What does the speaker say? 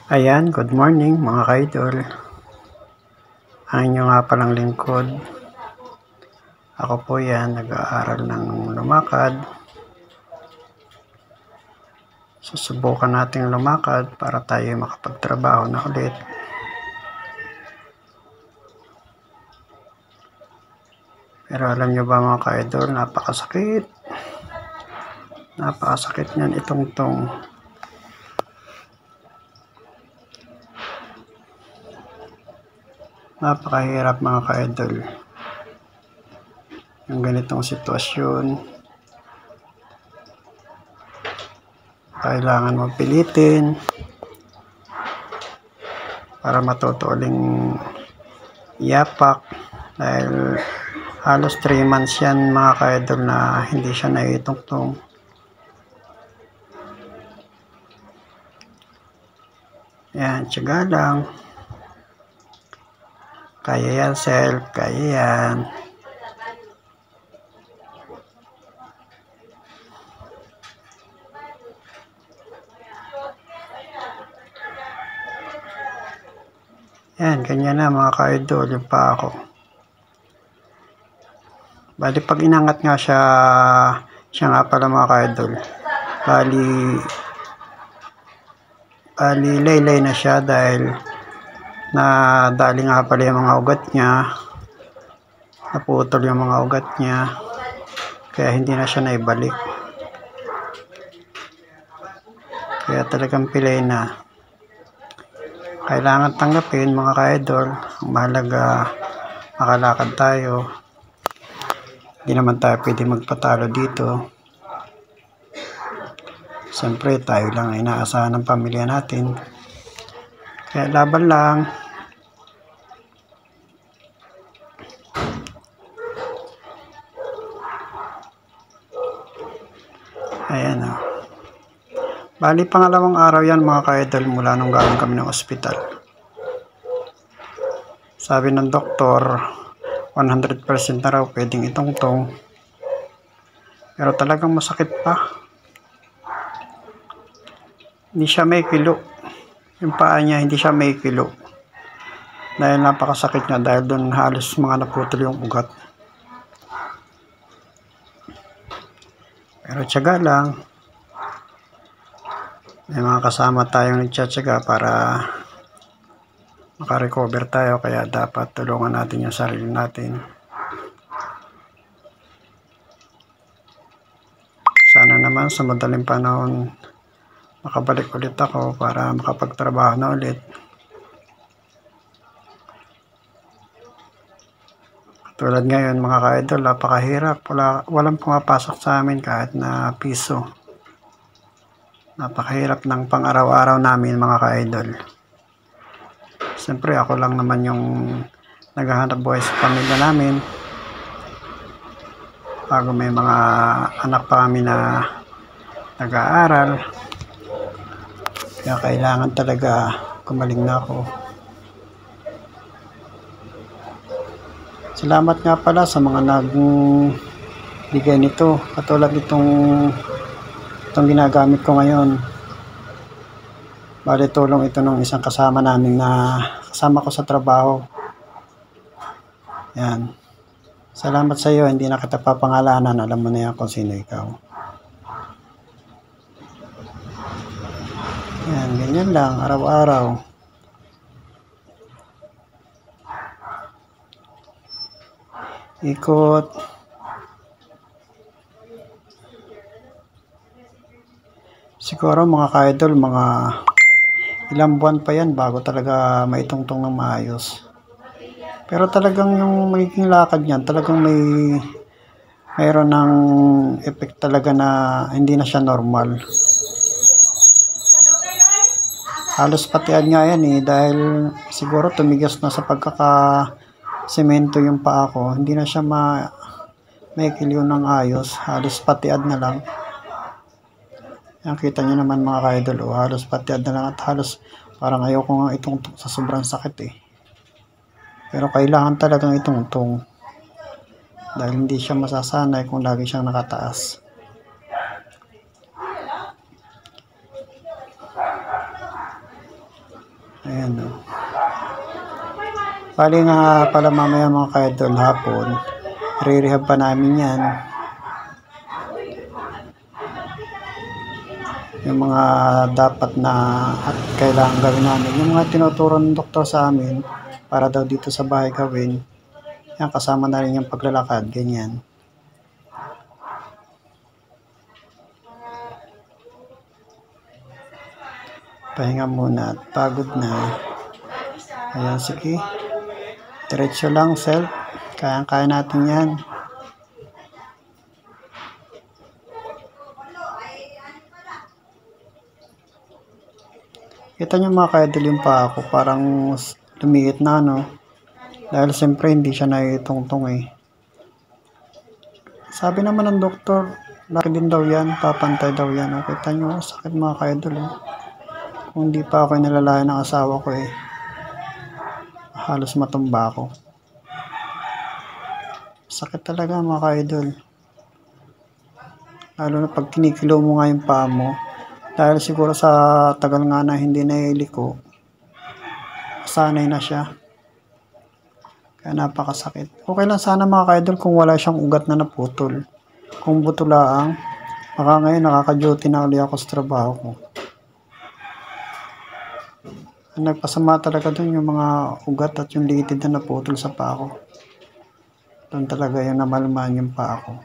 Ayan, good morning mga ka-idol. Ang inyo nga palang lingkod. Ako po yan, nag-aaral ng lumakad. Susubukan nating lumakad para tayo makapagtrabaho na ulit. Pero alam nyo ba mga ka-idol, napakasakit. Napakasakit niyan itong-tong. Napakahirap mga ka-idol. Yung ganitong sitwasyon. Kailangan mo pilitin para matuto uling iyapak. Dahil halos 3 months yan mga ka-idol na hindi siya naitungtong. Yan, tiyaga lang. Kaya yan, self. Kaya yan. Yan, ganyan na mga ka-idol. Yung pa ako. Bali, pag inangat nga siya nga pala mga ka-idol. Bali, laylay na siya dahil nadali nga pala yung mga ugat niya, naputol yung mga ugat niya, kaya hindi na siya naibalik. Kaya talagang pilay na. Kailangan tanggapin mga ka-idol. Ang mahalaga makalakad tayo. Hindi naman tayo pwede magpatalo dito. Siyempre tayo lang ay inaasahan ng pamilya natin. Kaya laban lang. Ayan o. Bali pangalawang araw yan mga ka-idol mula nung galing kami ng ospital. Sabi ng doktor, 100% na raw pwedeng itungtong. Pero talagang masakit pa. Hindi siya may kilo. Yung paa niya hindi siya may kilo. Dahil napakasakit niya dahil doon halos mga naputol yung ugat. Pero tiyaga lang. May mga kasama tayong nagtsatsaga para makarecover tayo, kaya dapat tulungan natin yung sarili natin. Sana naman sa madaling panahon makabalik ulit ako para makapagtrabaho na ulit. Tulad ngayon mga ka-idol, napakahirap. Walang pumapasok sa amin kahit na piso. Napakahirap ng pang-araw-araw namin mga ka-idol. Siyempre ako lang naman yung naghahanap buhay sa pamilya namin. Bago may mga anak pa kami na nag-aaral. Kaya kailangan talaga gumaling na ako. Salamat nga pala sa mga nagbigay nito. Katulad itong ginagamit ko ngayon. Bali tulong ito ng isang kasama namin na kasama ko sa trabaho. Yan. Salamat sa iyo. Hindi na kita papangalanan. Alam mo na yan kung sino ikaw. Yan. Ganyan lang. Araw-araw. Ikot. Siguro mga ka-idol, mga ilang buwan pa yan bago talaga maitungtong ng maayos. Pero talagang yung magiging lakad niyan, talagang mayroon ng effect talaga na hindi na siya normal. Halos patian nga yan dahil siguro tumigas na sa pagkakasemento yung paa ko. Hindi na siya maikiliw ng ayos. Halos patiad na lang. Yan, kita nyo naman mga ka-idol, halos patiad na lang at halos parang ayaw ko nga itungtong sa sobrang sakit Pero kailangan talagang itungtong dahil hindi siya masasanay kung lagi siyang nakataas. Ayan o. Bali nga pala mamaya mga ka-idol hapon, re-rehab pa namin yan. Yung mga dapat na at kailangan gawin namin. Yung mga tinuturo ng doktor sa amin para daw dito sa bahay gawin. Yan, kasama na rin yung paglalakad, ganyan. Pahinga muna at pagod na. Ayan, sige. Diretso lang, self. Kaya natin yan. Kita nyo mga ka-idol yung paa ko, parang lumiit na, no? Dahil siyempre hindi siya naitungtong eh. Sabi naman ng doktor, laki din daw yan, papantay daw yan. O, kita nyo, sakit mga ka-idol eh. Kung hindi pa ako nalalayan ng asawa ko eh, halos matumba ako. Sakit talaga mga ka-idol. Lalo na pag kinikilo mo nga yung paa mo. Dahil siguro sa tagal nga na hindi nailiko, sanay na siya. Kaya napakasakit. Okay lang sana mga ka-idol kung wala siyang ugat na naputol. Kung buto lang, baka ngayon nakaka-duty na ulit ako sa trabaho ko. Ang nagpasama talaga dun yung mga ugat at yung litid na naputol sa paa ko. Doon talaga yung namalmaan yung paa ko.